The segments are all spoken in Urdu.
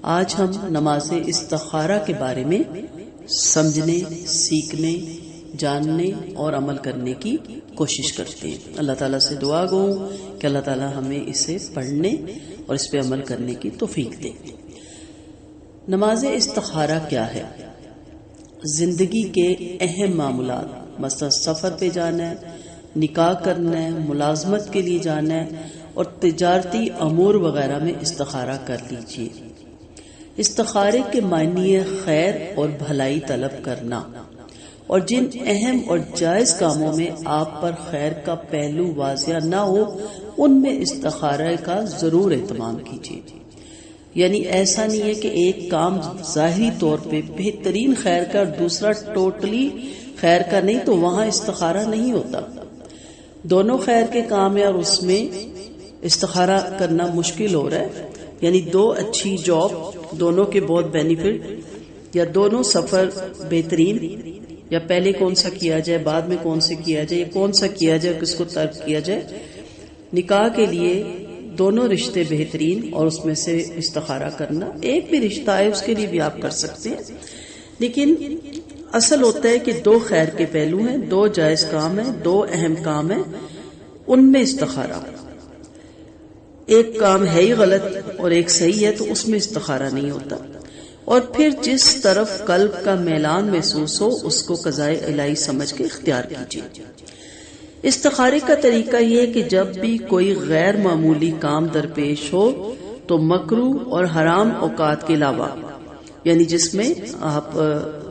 آج ہم نماز استخارہ کے بارے میں سمجھنے، سیکھنے، جاننے اور عمل کرنے کی کوشش کرتے ہیں۔ اللہ تعالیٰ سے دعا گو کہ اللہ تعالیٰ ہمیں اسے پڑھنے اور اس پہ عمل کرنے کی توفیق دے۔ نماز استخارہ کیا ہے؟ زندگی کے اہم معاملات، مثلا سفر پہ جانا ہے، نکاح کرنا ہے، ملازمت کے لیے جانا ہے اور تجارتی امور وغیرہ میں استخارہ کر لیجئے۔ استخارے کے معنی ہے خیر اور بھلائی طلب کرنا، اور جن اہم اور جائز کاموں میں آپ پر خیر کا پہلو واضح نہ ہو ان میں استخارہ کا ضرور اہتمام کیجیے۔ یعنی ایسا نہیں ہے کہ ایک کام ظاہری طور پہ بہترین خیر کا اور دوسرا ٹوٹلی خیر کا نہیں، تو وہاں استخارہ نہیں ہوتا۔ دونوں خیر کے کام ہیں اور اس میں استخارہ کرنا مشکل ہو رہا ہے، یعنی دو اچھی جاب، دونوں کے بہت بینیفٹ، یا دونوں سفر بہترین، یا پہلے کون سا کیا جائے بعد میں کون سے کیا جائے، یا کون سا کیا جائے کس کو ترک کیا جائے۔ نکاح کے لیے دونوں رشتے بہترین اور اس میں سے استخارہ کرنا، ایک بھی رشتہ ہے اس کے لیے بھی آپ کر سکتے ہیں، لیکن اصل ہوتا ہے کہ دو خیر کے پہلو ہیں، دو جائز کام ہیں، دو اہم کام ہیں، ان میں استخارہ۔ ایک کام ہے ہی غلط اور ایک صحیح ہے تو اس میں استخارہ نہیں ہوتا۔ اور پھر جس طرف قلب کا میلان محسوس ہو اس کو قضائے الہی سمجھ کے اختیار کیجیے۔ استخارے کا طریقہ یہ ہے کہ جب بھی کوئی غیر معمولی کام درپیش ہو تو مکروہ اور حرام اوقات کے علاوہ، یعنی جس میں آپ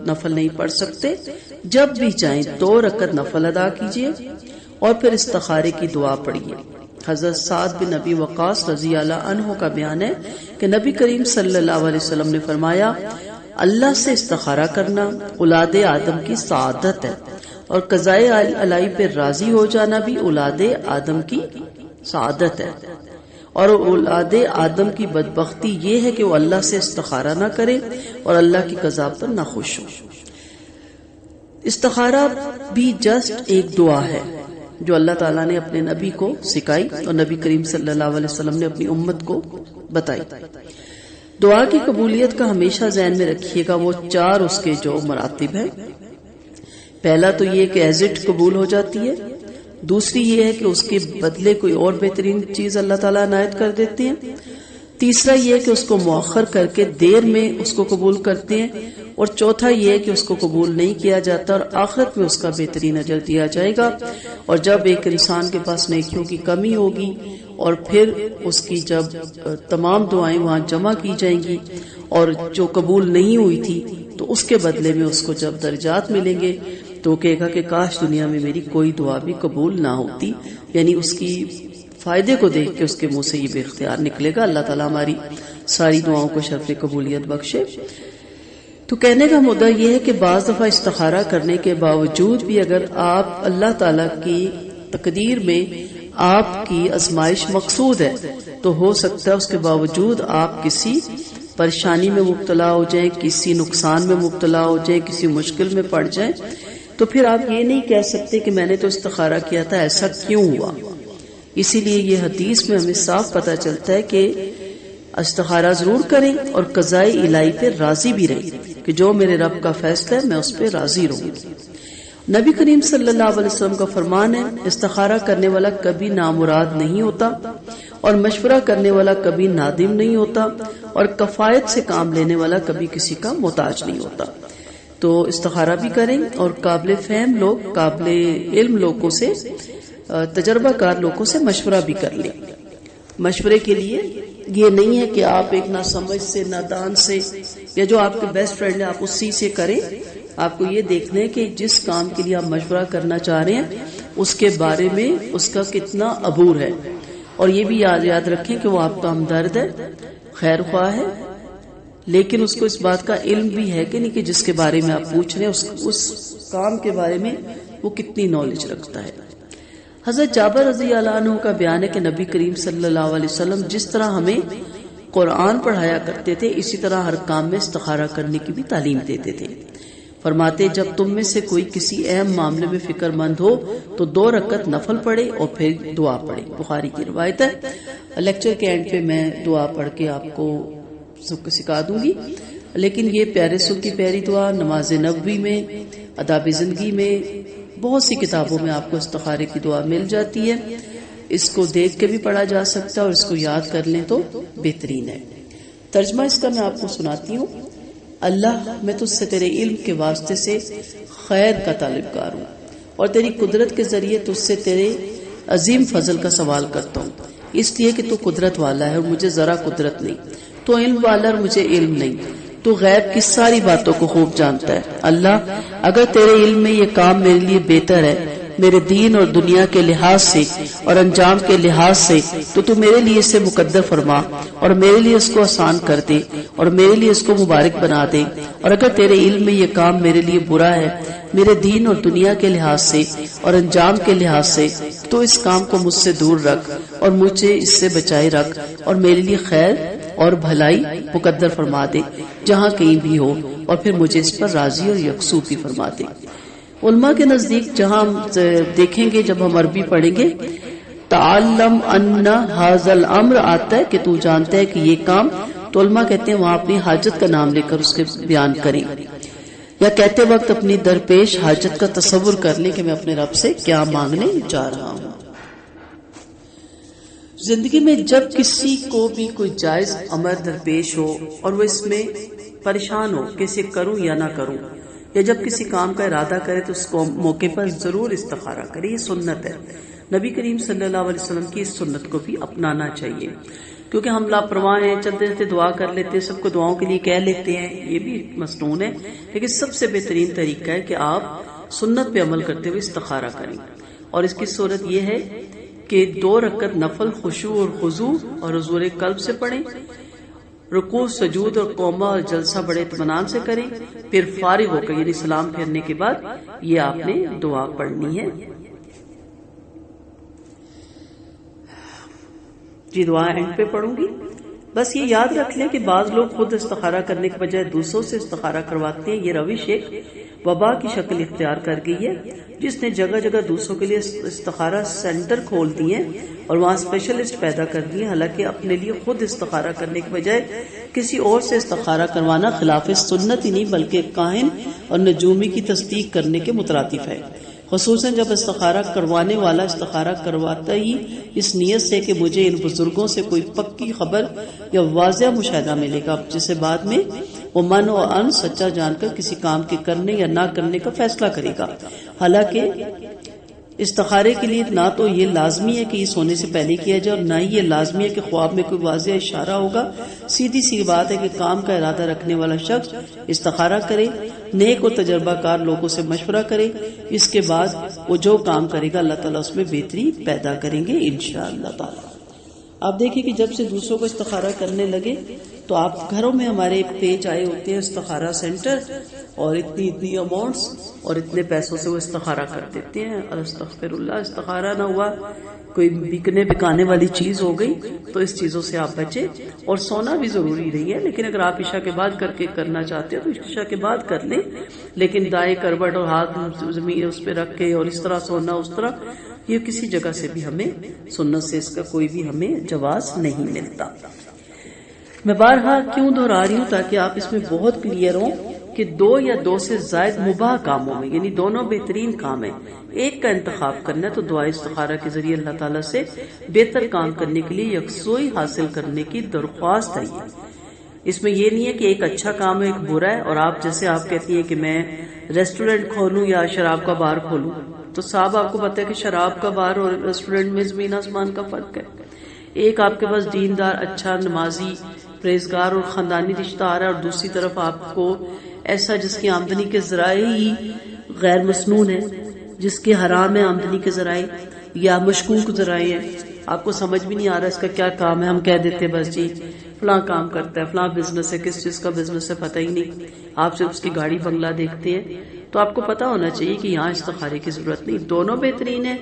نفل نہیں پڑھ سکتے، جب بھی چاہیں 2 رکعت نفل ادا کیجیے اور پھر استخارے کی دعا پڑھیے۔ حضرت سعد بن ابی وقاص رضی اللہ عنہ کا بیان ہے کہ نبی کریم صلی اللہ علیہ وسلم نے فرمایا، اللہ سے استخارہ کرنا اولاد آدم کی سعادت ہے، اور قضائے الہی پہ راضی ہو جانا بھی اولاد آدم کی سعادت ہے، اور اولاد آدم کی بدبختی یہ ہے کہ وہ اللہ سے استخارہ نہ کرے اور اللہ کی قضا پر نہ خوش ہو۔ استخارہ بھی جسٹ ایک دعا ہے جو اللہ تعالیٰ نے اپنے نبی کو سکھائی اور نبی کریم صلی اللہ علیہ وسلم نے اپنی امت کو بتائی۔ دعا کی قبولیت کا ہمیشہ ذہن میں رکھیے گا، وہ 4 اس کے جو مراتب ہیں۔ پہلا تو یہ کہ ایز اٹ قبول ہو جاتی ہے، دوسری یہ ہے کہ اس کے بدلے کوئی اور بہترین چیز اللہ تعالیٰ عنایت کر دیتے ہیں، تیسرا یہ ہے کہ اس کو مؤخر کر کے دیر میں اس کو قبول کرتے ہیں، اور چوتھا یہ ہے کہ اس کو قبول نہیں کیا جاتا اور آخرت میں اس کا بہترین اجر دیا جائے گا۔ اور جب ایک انسان کے پاس نیکیوں کی کمی ہوگی اور پھر اس کی جب تمام دعائیں وہاں جمع کی جائیں گی اور جو قبول نہیں ہوئی تھی تو اس کے بدلے میں اس کو جب درجات ملیں گے تو کہے گا کہ کاش دنیا میں میری کوئی دعا بھی قبول نہ ہوتی، یعنی اس کی فائدے کو دیکھ کے اس کے منہ سے یہ بے اختیار نکلے گا۔ اللہ تعالیٰ ہماری ساری دعاؤں کو شرف قبولیت بخشے۔ تو کہنے کا مدعا یہ ہے کہ بعض دفعہ استخارہ کرنے کے باوجود بھی اگر آپ اللہ تعالیٰ کی تقدیر میں آپ کی آزمائش مقصود ہے تو ہو سکتا ہے اس کے باوجود آپ کسی پریشانی میں مبتلا ہو جائیں، کسی نقصان میں مبتلا ہو جائیں، کسی مشکل میں پڑ جائیں، تو پھر آپ یہ نہیں کہہ سکتے کہ میں نے تو استخارہ کیا تھا، ایسا کیوں ہوا۔ اسی لیے یہ حدیث میں ہمیں صاف پتہ چلتا ہے کہ استخارہ ضرور کریں اور قضائے الہی پہ راضی بھی رہیں کہ جو میرے رب کا فیصلہ ہے میں اس پہ راضی رہوں۔ نبی کریم صلی اللہ علیہ وسلم کا فرمان ہے، استخارہ کرنے والا کبھی نامراد نہیں ہوتا اور مشورہ کرنے والا کبھی نادم نہیں ہوتا اور کفایت سے کام لینے والا کبھی کسی کا محتاج نہیں ہوتا۔ تو استخارہ بھی کریں اور قابل فہم لوگ، قابل علم لوگوں سے، تجربہ کار لوگوں سے مشورہ بھی کر لیں۔ مشورے کے لیے یہ نہیں ہے کہ آپ ایک ناسمجھ سے، نادان سے، یا جو آپ کے بیسٹ فرینڈ ہے آپ اسی سے کریں۔ آپ کو یہ دیکھنا ہے کہ جس کام کے لیے آپ مشورہ کرنا چاہ رہے ہیں اس کے بارے میں اس کا کتنا عبور ہے، اور یہ بھی یاد رکھیں کہ وہ آپ کا ہمدرد ہے، خیر خواہ ہے، لیکن اس کو اس بات کا علم بھی ہے کہ نہیں کہ جس کے بارے میں آپ پوچھ رہے ہیں اس کام کے بارے میں وہ کتنی نالج رکھتا ہے۔ حضرت جابر رضی اللہ عنہ کا بیان ہے کہ نبی کریم صلی اللہ علیہ وسلم جس طرح ہمیں قرآن پڑھایا کرتے تھے اسی طرح ہر کام میں استخارہ کرنے کی بھی تعلیم دیتے تھے۔ فرماتے جب تم میں سے کوئی کسی اہم معاملے میں فکر مند ہو تو 2 رکعت نفل پڑھے اور پھر دعا پڑھے۔ بخاری کی روایت ہے۔ لیکچر کے اینڈ پہ میں دعا پڑھ کے آپ کو سکھا دوں گی. لیکن یہ پیارے سو کی پیاری دعا نماز نبوی میں، آداب زندگی میں، بہت سی کتابوں میں آپ کو استخارے کی دعا مل جاتی ہے. اس کو دیکھ کے بھی پڑھا جا سکتا ہے اور اس کو یاد کر لیں تو بہترین ہے. ترجمہ اس کا میں آپ کو سناتی ہوں. اللہ، میں تجھ سے تیرے علم کے واسطے سے خیر کا طالبگار ہوں اور تیری قدرت کے ذریعے تجھ سے تیرے عظیم فضل کا سوال کرتا ہوں، اس لیے کہ تو قدرت والا ہے اور مجھے ذرا قدرت نہیں، تو علم والا اور مجھے علم نہیں، تو غیب کی ساری باتوں کو خوب جانتا ہے. اللہ، اگر تیرے علم میں یہ کام میرے لیے بہتر ہے میرے دین اور دنیا کے لحاظ سے اور انجام کے لحاظ سے، تو میرے لیے اسے مقدر فرما اور میرے لیے اس کو آسان کر دے اور میرے لیے اس کو مبارک بنا دے. اور اگر تیرے علم میں یہ کام میرے لیے برا ہے میرے دین اور دنیا کے لحاظ سے اور انجام کے لحاظ سے، تو اس کام کو مجھ سے دور رکھ اور مجھے اس سے بچائے رکھ اور میرے لیے خیر اور بھلائی مقدر فرما دے جہاں کہیں بھی ہو، اور پھر مجھے اس پر راضی اور یکسو بھی فرما دے. علماء کے نزدیک جہاں ہم دیکھیں گے جب ہم عربی پڑھیں گے تعلم ان ھذا الامر آتا ہے کہ تو جانتا ہے کہ یہ کام، تو علماء کہتے ہیں وہاں اپنی حاجت کا نام لے کر اس کے بیان کریں، یا کہتے وقت اپنی درپیش حاجت کا تصور کر لیں کہ میں اپنے رب سے کیا مانگنے جا رہا ہوں. زندگی میں جب کسی کو بھی کوئی جائز امر درپیش ہو اور وہ اس میں پریشان ہو کہ اسے کروں یا نہ کروں، یا جب کسی کام کا ارادہ کرے تو اس کو موقع پر ضرور استخارہ کرے. یہ سنت ہے، نبی کریم صلی اللہ علیہ وسلم کی اس سنت کو بھی اپنانا چاہیے، کیونکہ ہم لاپرواہ ہیں، چلتے چلتے دعا کر لیتے ہیں، سب کو دعاؤں کے لیے کہہ لیتے ہیں، یہ بھی مسنون ہے. لیکن سب سے بہترین طریقہ ہے کہ آپ سنت پہ عمل کرتے ہوئے استخارہ کریں. اور اس کی صورت یہ ہے کہ 2 رکعت نفل خشوع اور خضوع اور حضور قلب سے پڑھیں، رکوع سجود اور قومہ اور جلسہ بڑے اطمینان سے کریں، پھر فارغ ہو کر یعنی سلام پھیرنے کے بعد یہ آپ نے دعا پڑھنی ہے. جی دعا اینڈ پہ پڑھوں گی. بس یہ یاد رکھ لیں کہ بعض لوگ خود استخارہ کرنے کے بجائے دوسروں سے استخارہ کرواتے ہیں. یہ روش ایک وبا کی شکل اختیار کر گئی ہے، جس نے جگہ جگہ دوسروں کے لیے استخارہ سینٹر کھول دیے اور وہاں اسپیشلسٹ پیدا کر دیے. حالانکہ اپنے لیے خود استخارہ کرنے کے بجائے کسی اور سے استخارہ کروانا خلاف سنت ہی نہیں بلکہ کاہن اور نجومی کی تصدیق کرنے کے مترادف ہے، خصوصاً جب استخارہ کروانے والا استخارہ کرواتا ہی اس نیت سے کہ مجھے ان بزرگوں سے کوئی پکی خبر یا واضح مشاہدہ ملے گا جسے بعد میں وہ من و ان سچا جان کر کسی کام کے کرنے یا نہ کرنے کا فیصلہ کرے گا. حالانکہ استخارے کے لیے نہ تو یہ لازمی ہے کہ یہ سونے سے پہلے کیا جائے اور نہ ہی یہ لازمی ہے کہ خواب میں کوئی واضح اشارہ ہوگا. سیدھی سی بات ہے کہ کام کا ارادہ رکھنے والا شخص استخارہ کرے، نیک اور تجربہ کار لوگوں سے مشورہ کرے، اس کے بعد وہ جو کام کرے گا اللہ تعالیٰ اس میں بہتری پیدا کریں گے انشاءاللہ تعالیٰ. آپ دیکھیں کہ جب سے دوسروں کو استخارہ کرنے لگے تو آپ گھروں میں ہمارے پیج آئے ہوتے ہیں استخارہ سینٹر، اور اتنی اماؤنٹس اور اتنے پیسوں سے وہ استخارہ کر دیتے ہیں. استغفر اللہ، استخارہ نہ ہوا کوئی بکنے بکانے والی چیز ہو گئی تو اس چیزوں سے آپ بچیں. اور سونا بھی ضروری نہیں ہے، لیکن اگر آپ عشاء کے بعد کر کے کرنا چاہتے ہیں تو عشاء کے بعد کر لیں، لیکن دائیں کروٹ اور ہاتھ زمین اس پہ رکھ کے اور اس طرح سونا اس طرح، یہ کسی جگہ سے بھی ہمیں سنت سے اس کا کوئی بھی ہمیں جواز نہیں ملتا. میں بارہا کیوں دہرا رہی ہوں تاکہ آپ اس میں بہت کلیئر ہوں کہ 2 یا 2 سے زائد مباح کاموں میں یعنی دونوں بہترین کام ہیں، ایک کا انتخاب کرنا ہے تو دعا استخارہ کے ذریعے اللہ تعالیٰ سے بہتر کام کرنے کے لیے یکسوئی حاصل کرنے کی درخواست ہے. اس میں یہ نہیں ہے کہ ایک اچھا کام ہے ایک برا ہے، اور آپ جیسے آپ کہتی ہیں کہ میں ریسٹورینٹ کھولوں یا شراب کا بار کھولوں، تو صاحب آپ کو پتہ ہے کہ شراب کا بار اور ریسٹورینٹ میں زمین آسمان کا فرق ہے. ایک آپ کے پاس دیندار اچھا نمازی پرہیزگار اور خاندانی رشتہ آ رہا ہے، اور دوسری طرف آپ کو ایسا جس کی آمدنی کے ذرائع ہی غیر مسنون ہے، جس کے حرام ہے آمدنی کے ذرائع یا مشکوک ذرائع ہیں. آپ کو سمجھ بھی نہیں آ رہا اس کا کیا کام ہے، ہم کہہ دیتے بس جی فلاں کام کرتا ہے، فلاں بزنس ہے، کس چیز کا بزنس ہے پتہ ہی نہیں، آپ صرف اس کی گاڑی بنگلہ دیکھتے ہیں. تو آپ کو پتا ہونا چاہیے کہ یہاں استخارے کی ضرورت نہیں، دونوں بہترین ہیں،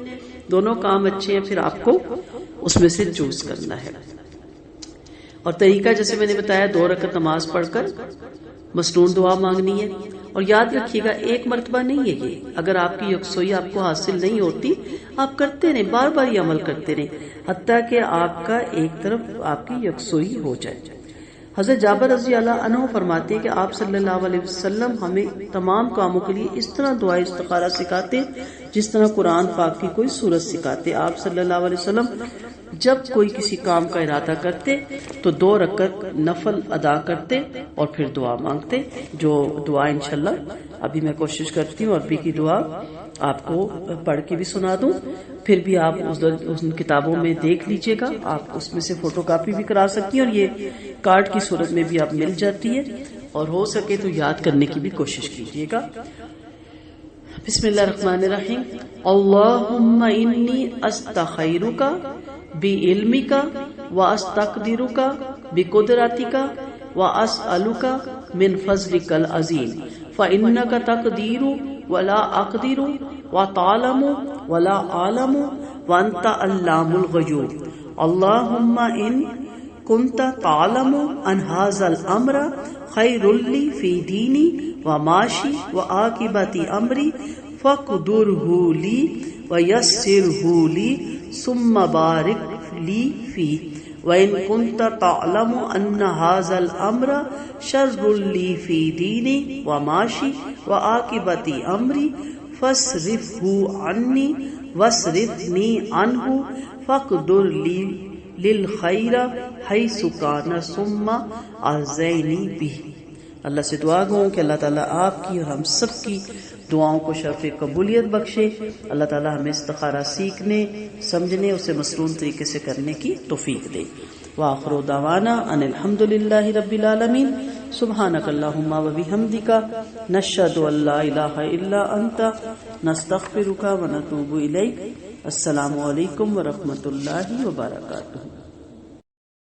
دونوں کام اچھے ہیں، پھر آپ کو اس میں سے چوز کرنا ہے. اور طریقہ جیسے میں نے بتایا 2 رکعت نماز پڑھ کر مسنون دعا مانگنی ہے. اور یاد رکھیے گا ایک مرتبہ نہیں ہے یہ، اگر آپ کی یکسوئی آپ کو حاصل نہیں ہوتی آپ کرتے رہیں، بار بار یہ عمل کرتے رہیں حتیٰ کہ آپ کا ایک طرف آپ کی یکسوئی ہو جائے. حضرت جابر رضی اللہ عنہ فرماتے ہیں کہ آپ صلی اللہ علیہ وسلم ہمیں تمام کاموں کے لیے اس طرح دعائے استخارہ سکھاتے جس طرح قرآن پاک کی کوئی سورت سکھاتے. آپ صلی اللہ علیہ وسلم جب کوئی کسی کام کا ارادہ کرتے تو 2 رکعت نفل ادا کرتے اور پھر دعا مانگتے. جو دعا انشاءاللہ ابھی میں کوشش کرتی ہوں عربی کی دعا آپ کو پڑھ کے بھی سنا دوں، پھر بھی آپ اس کتابوں میں دیکھ لیجئے گا، آپ اس میں سے فوٹو کاپی بھی کرا سکتی ہیں اور یہ کارڈ کی صورت میں بھی آپ مل جاتی ہے، اور ہو سکے تو یاد کرنے کی بھی کوشش کیجئے گا. بسم اللہ الرحمن الرحیم. اللہم انی استخیرک بعلمک واستقدرک بقدرتک واسألک من فضلک العظیم فإنک تقدیر ولا اقدر وتعلم ولا اعلم وانت علام الغیوب. اللہم ان كنت تعلم ان هذا الامر خير لي في ديني ومعاشي وعاقبة امري فاقدره لي ويسره لي ثم بارك لي فيه وان كنت تعلم ان هذا الامر شر لي في ديني ومعاشي وعاقبة امري فاصرفه عني واصرفني عنه فاقدر لي للخیر حیث کان ثم اعزنی بہ. اللہ سے دعا گوں کہ اللہ تعالیٰ آپ کی اور ہم سب کی دعاؤں کو شرف قبولیت بخشے. اللہ تعالیٰ ہمیں استخارہ سیکھنے سمجھنے اسے مسنون طریقے سے کرنے کی توفیق دے. وآخر دعوانا ان الحمد للہ رب العالمین. سبحانک اللہم وبحمدک نشہد ان لا الہ الا انت نستغفرک ونتوب الیک. السلام علیکم ورحمۃ اللہ وبرکاتہ.